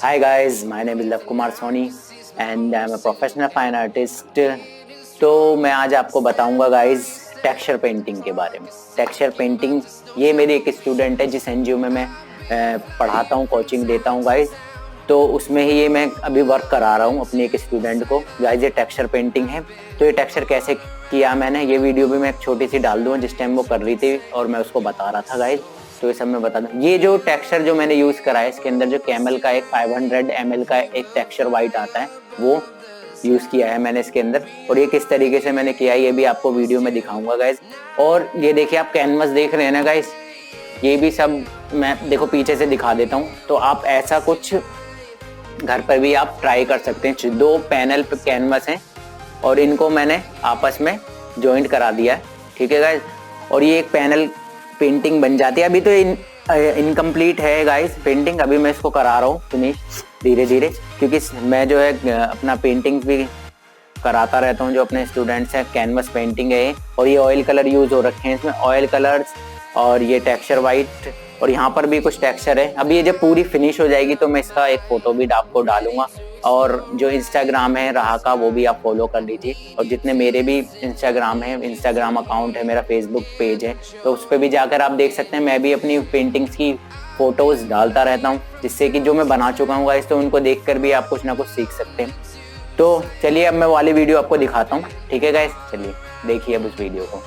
Hi guys, my name is Kumar Soni and I am a professional fine artist. तो मैं आज आपको बताऊंगा गाइज टेक्सचर पेंटिंग के बारे में। टेक्सचर पेंटिंग ये मेरी एक स्टूडेंट है जिस एनजीओ में मैं पढ़ाता हूँ, कोचिंग देता हूँ गाइज। तो उसमें ही ये मैं अभी वर्क करा रहा हूँ अपनी एक स्टूडेंट को। गाइज ये टेक्सचर पेंटिंग है। तो ये टेक्सचर कैसे किया मैंने, ये वीडियो भी मैं एक छोटी सी डाल दूँ जिस टाइम वो कर रही थी और मैं उसको बता रहा था गाइज। तो ये सब मैं बता दूं। ये जो टेक्सचर जो मैंने यूज करा है इसके अंदर जो कैमल का एक 500 ml का एक टेक्सचर वाइट आता है वो यूज किया है मैंने इसके अंदर। और ये किस तरीके से मैंने किया है ये भी आपको वीडियो में दिखाऊंगा गाइज। और ये देखिए आप कैनवस देख रहे हैं ना गाइज, ये भी सब मैं देखो पीछे से दिखा देता हूँ। तो आप ऐसा कुछ घर पर भी आप ट्राई कर सकते हैं। 2 पैनल पे कैनवस हैं और इनको मैंने आपस में ज्वाइंट करा दिया है, ठीक है गाइज। और ये एक पैनल पेंटिंग बन जाती है। अभी तो इनकम्प्लीट है गाइस पेंटिंग, अभी मैं इसको करा रहा हूँ फिनिश धीरे धीरे, क्योंकि मैं जो है अपना पेंटिंग भी कराता रहता हूँ जो अपने स्टूडेंट्स हैं। कैनवस पेंटिंग है और ये ऑयल कलर यूज हो रखे हैं इसमें, ऑयल कलर्स और ये टेक्सचर वाइट और यहाँ पर भी कुछ टेक्सचर है। अभी ये जब पूरी फिनिश हो जाएगी तो मैं इसका एक फोटो भी आपको डालूंगा। और जो इंस्टाग्राम है राह का वो भी आप फॉलो कर लीजिए। और जितने मेरे भी इंस्टाग्राम अकाउंट है, मेरा फेसबुक पेज है, तो उस पर भी जाकर आप देख सकते हैं। मैं भी अपनी पेंटिंग्स की फोटोज डालता रहता हूँ जिससे कि जो मैं बना चुका हूँ गाइस तो उनको देखकर भी आप कुछ ना कुछ सीख सकते हैं। तो चलिए अब मैं वाली वीडियो आपको दिखाता हूँ, ठीक है गाइस। चलिए देखिए अब उस वीडियो को।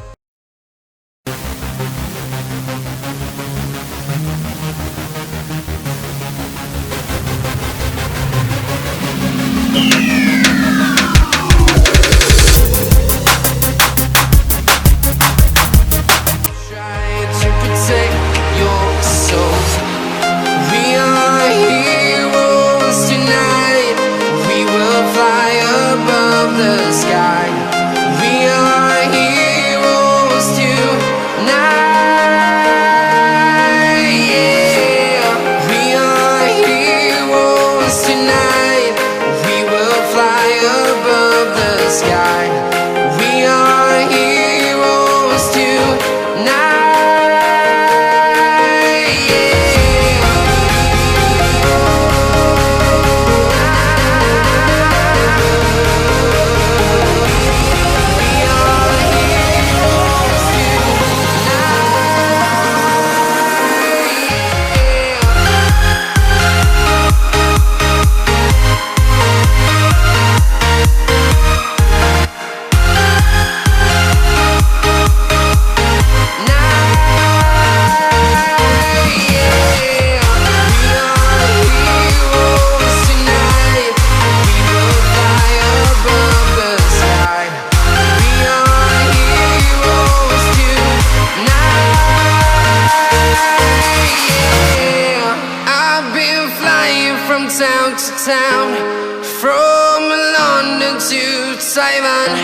Town to town, from London to Taiwan,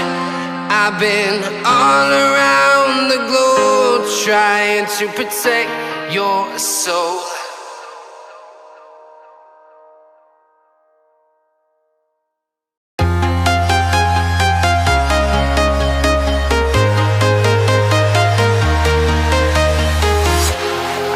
I've been all around the globe trying to protect your soul.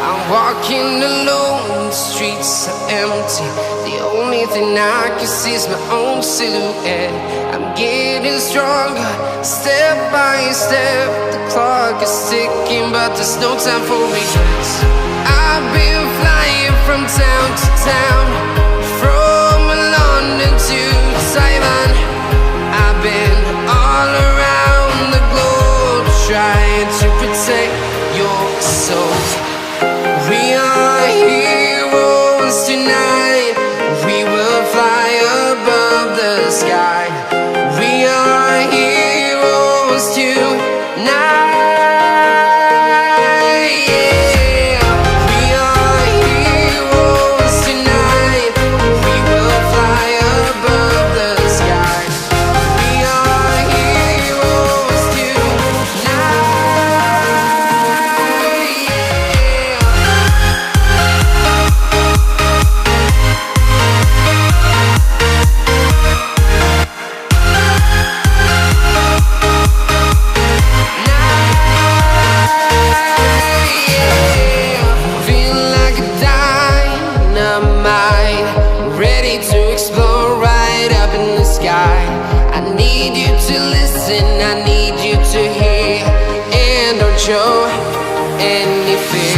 I'm walking alone, the streets are empty. The only thing I can see is my own silhouette. I'm getting stronger, step by step. The clock is ticking, but there's no time for regrets. I've been flying from town to town, from London to Taiwan. I've been all around the globe trying to protect your soul. We are heroes tonight. We will fly above the sky. We are heroes tonight. Yeah. We are heroes tonight. need you to listen, I need you to hear, and don't show any fear.